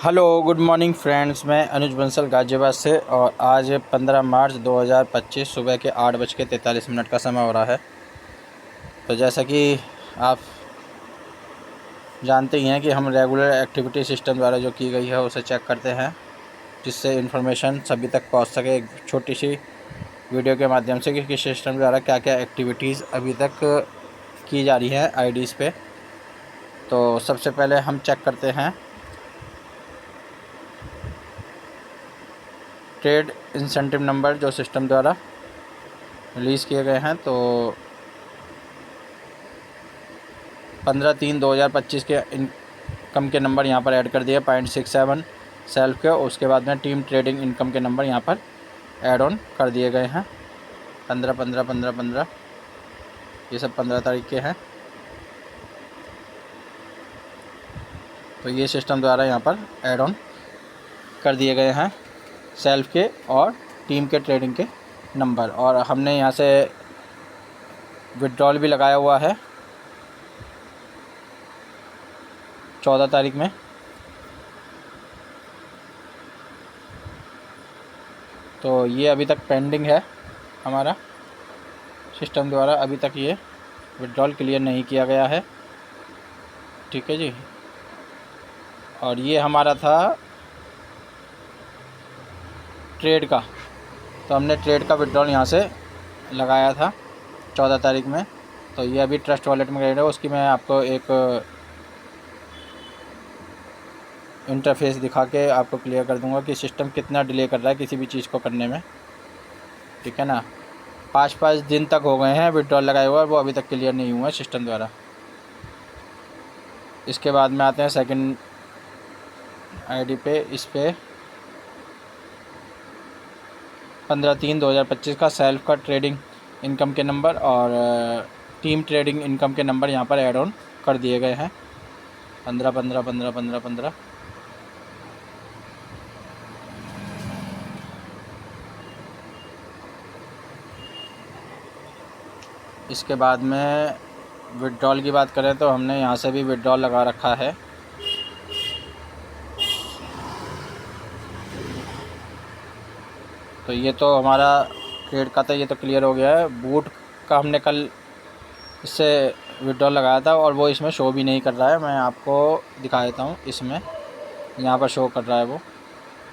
Hello good morning friends, मैं अनुज बंसल गाज़ियाबाद से। और आज 15 मार्च 2025 सुबह के 8:43 का समय हो रहा है। तो जैसा कि आप जानते ही हैं कि हम रेगुलर एक्टिविटी सिस्टम द्वारा जो की गई है उसे चेक करते हैं, जिससे इन्फॉर्मेशन सभी तक पहुंच सके एक छोटी सी वीडियो के माध्यम से कि किस सिस्टम द्वारा क्या क्या एक्टिविटीज़ अभी तक की जा रही हैं आईडीज़ पे। तो सबसे पहले हम चेक करते हैं ट्रेड इंसेंटिव नंबर जो सिस्टम द्वारा रिलीज़ किए गए हैं। तो 15/3/2025 के इनकम के नंबर यहाँ पर ऐड कर दिए 0.67 सेल्फ के। उसके बाद में टीम ट्रेडिंग इनकम के नंबर यहाँ पर ऐड ऑन कर दिए गए हैं 15 ये सब 15 तारीख के हैं। तो ये सिस्टम द्वारा यहाँ पर ऐड ऑन कर दिए गए हैं सेल्फ के और टीम के ट्रेडिंग के नंबर। और हमने यहाँ से विड्रॉल भी लगाया हुआ है 14 तारीख में। तो ये अभी तक पेंडिंग है हमारा सिस्टम द्वारा, अभी तक ये विड्रॉल क्लियर नहीं किया गया है। ठीक है जी। और ये हमारा था ट्रेड का, तो हमने ट्रेड का विड्रॉल यहाँ से लगाया था 14 तारीख में। तो ये अभी ट्रस्ट वॉलेट में क्रेडिट है, उसकी मैं आपको एक इंटरफेस दिखा के आपको क्लियर कर दूंगा कि सिस्टम कितना डिले कर रहा है किसी भी चीज़ को करने में। ठीक है ना। 5 दिन तक हो गए हैं विड्रॉल लगाए हुए और वो अभी तक क्लियर नहीं हुआ है सिस्टम द्वारा। इसके बाद में आते हैं सेकंड आईडी पे। इस पे 15/3/2025 का सेल्फ का ट्रेडिंग इनकम के नंबर और टीम ट्रेडिंग इनकम के नंबर यहाँ पर ऐड ऑन कर दिए गए हैं 15। इसके बाद में विड्रॉल की बात करें तो हमने यहाँ से भी विड्रॉल लगा रखा है। तो ये तो हमारा ट्रेड का था, ये तो क्लियर हो गया है। बूट का हमने कल इससे विड्रॉल लगाया था और वो इसमें शो भी नहीं कर रहा है। मैं आपको दिखा देता हूँ, इसमें यहाँ पर शो कर रहा है वो।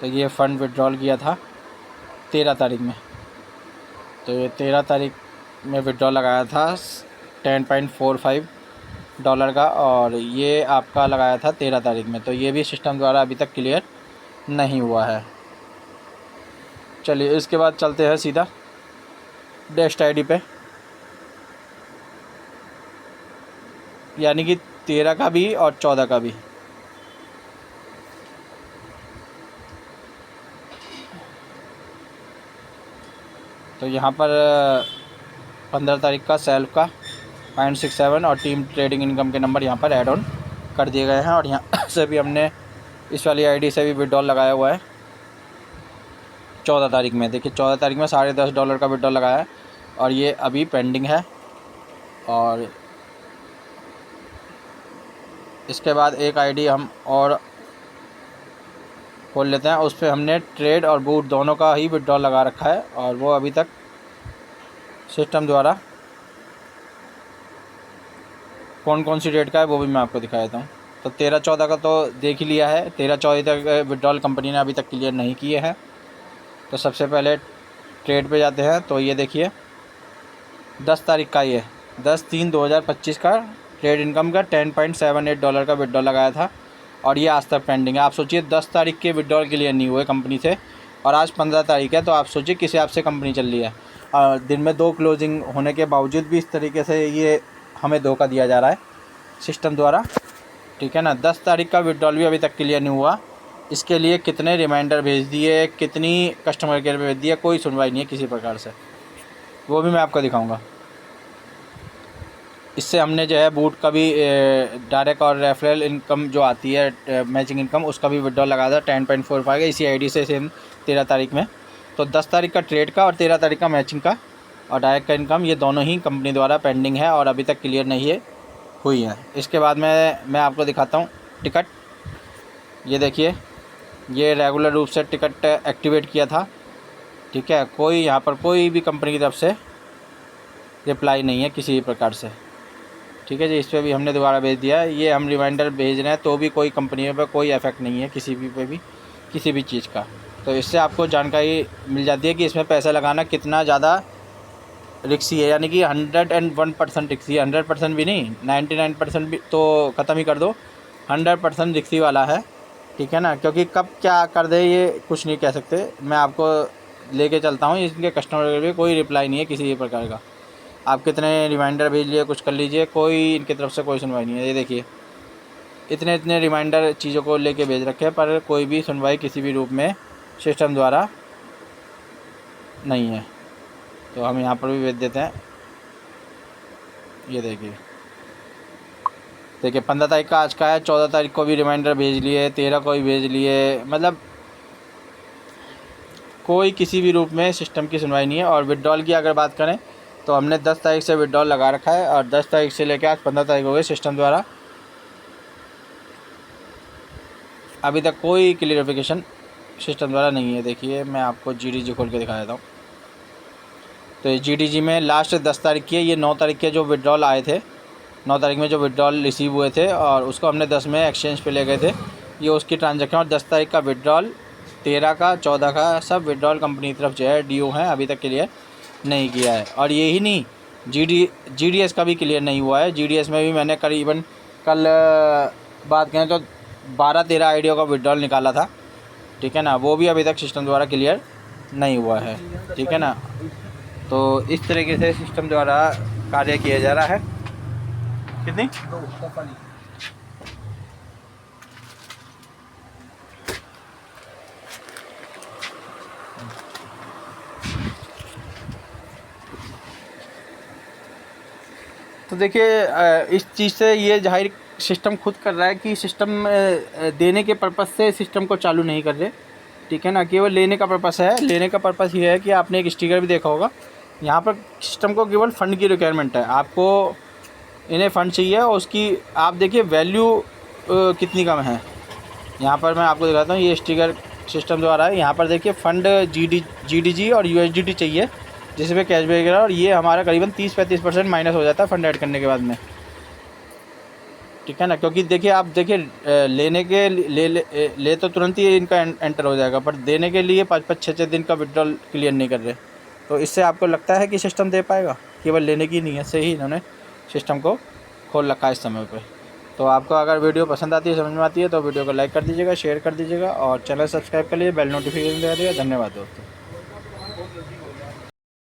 तो ये फ़ंड विड्रॉल किया था 13 तारीख में। तो ये 13 तारीख में विड्रॉल लगाया था $10.45 का, और ये आपका लगाया था 13 तारीख में। तो ये भी सिस्टम द्वारा अभी तक क्लियर नहीं हुआ है। चलिए इसके बाद चलते हैं सीधा डेस्ट आईडी पे, यानी कि 13 का भी और 14 का भी। तो यहाँ पर 15 तारीख का सेल्फ का 0.67 और टीम ट्रेडिंग इनकम के नंबर यहाँ पर ऐड ऑन कर दिए गए हैं। और यहाँ से भी हमने इस वाली आईडी से भी विड्रॉल लगाया हुआ है 14 तारीख में। देखिए 14 तारीख में $10.5 का विड्रॉल लगाया है और ये अभी पेंडिंग है। और इसके बाद एक आईडी हम और खोल लेते हैं, उस पर हमने ट्रेड और बूट दोनों का ही विड्रॉल लगा रखा है और वो अभी तक सिस्टम द्वारा कौन कौन सी डेट का है वो भी मैं आपको दिखा देता हूँ। तो 13-14 का तो देख ही लिया है, 13-14 तक विड्रॉल कंपनी ने अभी तक क्लियर नहीं किए हैं। तो सबसे पहले ट्रेड पे जाते हैं। तो ये देखिए 10 तारीख का, ये 10/3/2025 का ट्रेड इनकम का $10.78 का विड्रॉल लगाया था और ये आज तक पेंडिंग है। आप सोचिए 10 तारीख के विड्रॉल क्लियर नहीं हुए कंपनी से और आज 15 तारीख है। तो आप सोचिए किस हिसाब से कंपनी चल रही है। दिन में 2 क्लोजिंग होने के बावजूद भी इस तरीके से ये हमें धोखा दिया जा रहा है सिस्टम द्वारा। ठीक है ना। 10 तारीख का विड्रॉल भी अभी तक क्लियर नहीं हुआ। इसके लिए कितने रिमाइंडर भेज दिए, कितनी कस्टमर केयर भेज दिया, कोई सुनवाई नहीं है किसी प्रकार से, वो भी मैं आपको दिखाऊंगा। इससे हमने जो है बूट का भी डायरेक्ट और रेफरल इनकम जो आती है मैचिंग इनकम, उसका भी विड्रॉल लगाया था 10.45 इसी आईडी से सेम 13 तारीख में। तो 10 तारीख का ट्रेड का और 13 तारीख का मैचिंग का और डायरेक्ट का इनकम, ये दोनों ही कंपनी द्वारा पेंडिंग है और अभी तक क्लियर नहीं है हुई है। इसके बाद मैं आपको दिखाता हूँ टिकट। ये देखिए ये रेगुलर रूप से टिकट एक्टिवेट किया था, ठीक है। कोई यहाँ पर कोई भी कंपनी की तरफ से रिप्लाई नहीं है किसी भी प्रकार से, ठीक है जी। इस पर भी हमने दोबारा भेज दिया है। ये हम रिमाइंडर भेज रहे हैं तो भी कोई कंपनियों पर कोई इफेक्ट नहीं है किसी भी पे भी किसी भी चीज़ का। तो इससे आपको जानकारी मिल जाती है कि इसमें पैसा लगाना कितना ज़्यादा रिक्सी है, यानी कि 101% रिक्सी है। 100% भी नहीं, 99% भी तो ख़त्म ही कर दो, 100% रिक्सी वाला है, ठीक है ना। क्योंकि कब क्या कर दे ये कुछ नहीं कह सकते। मैं आपको लेके चलता हूँ, इनके कस्टमर के लिए कोई रिप्लाई नहीं है किसी भी प्रकार का। आप कितने रिमाइंडर भेज लिए, कुछ कर लीजिए, कोई इनकी तरफ से कोई सुनवाई नहीं है। ये देखिए इतने रिमाइंडर चीज़ों को लेके भेज रखे हैं, पर कोई भी सुनवाई किसी भी रूप में सिस्टम द्वारा नहीं है। तो हम यहाँ पर भी भेज देते हैं। ये देखिए 15 तारीख का आज का है, 14 तारीख को भी रिमाइंडर भेज लिए, 13 को भी भेज लिए, मतलब कोई किसी भी रूप में सिस्टम की सुनवाई नहीं है। और विड्रॉल की अगर बात करें तो हमने 10 तारीख से विड्रॉल लगा रखा है और 10 तारीख से लेकर आज 15 तारीख हो गई, सिस्टम द्वारा अभी तक कोई क्लियरिफिकेशन सिस्टम द्वारा नहीं है। देखिए मैं आपको GDG खोल के दिखा देता हूँ। तो ये GDG में लास्ट 10 तारीख की है, ये 9 तारीख के जो विड्रॉल आए थे, 9 तारीख में जो विड्रॉल रिसीव हुए थे और उसको हमने 10 में एक्सचेंज पे ले गए थे, ये उसकी ट्रांजैक्शन। और 10 तारीख का विड्रॉल, 13 का, 14 का, सब विड्रॉल कंपनी की तरफ जो है ड्यू हैं, अभी तक क्लियर नहीं किया है। और यही नहीं, GDS का भी क्लियर नहीं हुआ है। GDS में भी मैंने करीबन कल बात करें तो 12-13 आईडिया का विड्रॉल निकाला था, ठीक है ना। वो भी अभी तक सिस्टम द्वारा क्लियर नहीं हुआ है, ठीक है ना। तो इस तरीके से सिस्टम द्वारा कार्य किया जा रहा है। कितनी तो देखिए इस चीज़ से ये जाहिर सिस्टम खुद कर रहा है कि सिस्टम देने के पर्पज़ से सिस्टम को चालू नहीं कर रहे, ठीक है ना। केवल लेने का पर्पज़ है। लेने का पर्पज़ ये है कि आपने एक स्टिकर भी देखा होगा, यहाँ पर सिस्टम को केवल फ़ंड की रिक्वायरमेंट है। आपको इन्हें फ़ंड चाहिए और उसकी आप देखिए वैल्यू कितनी कम है। यहाँ पर मैं आपको दिखाता हूँ, ये स्टिकर सिस्टम द्वारा है। यहाँ पर देखिए फ़ंड GDG और USDT चाहिए जिस पे कैशबैक है, और ये हमारा करीबन 30-35% माइनस हो जाता है फ़ंड ऐड करने के बाद में, ठीक है ना। क्योंकि देखिए आप देखिए लेने के ले तो तुरंत ही इनका एंटर हो जाएगा, पर देने के लिए 5-5, 6-6 दिन का विड्रॉल क्लियर नहीं कर रहे। तो इससे आपको लगता है कि सिस्टम दे पाएगा? केवल लेने की नीयत से ही इन्होंने सिस्टम को खोल रखा है इस समय पे। तो आपको अगर वीडियो पसंद आती है, समझ में आती है, तो वीडियो को लाइक कर दीजिएगा, शेयर कर दीजिएगा और चैनल सब्सक्राइब कर लीजिए, बेल नोटिफिकेशन दे दीजिएगा। धन्यवाद दोस्तों।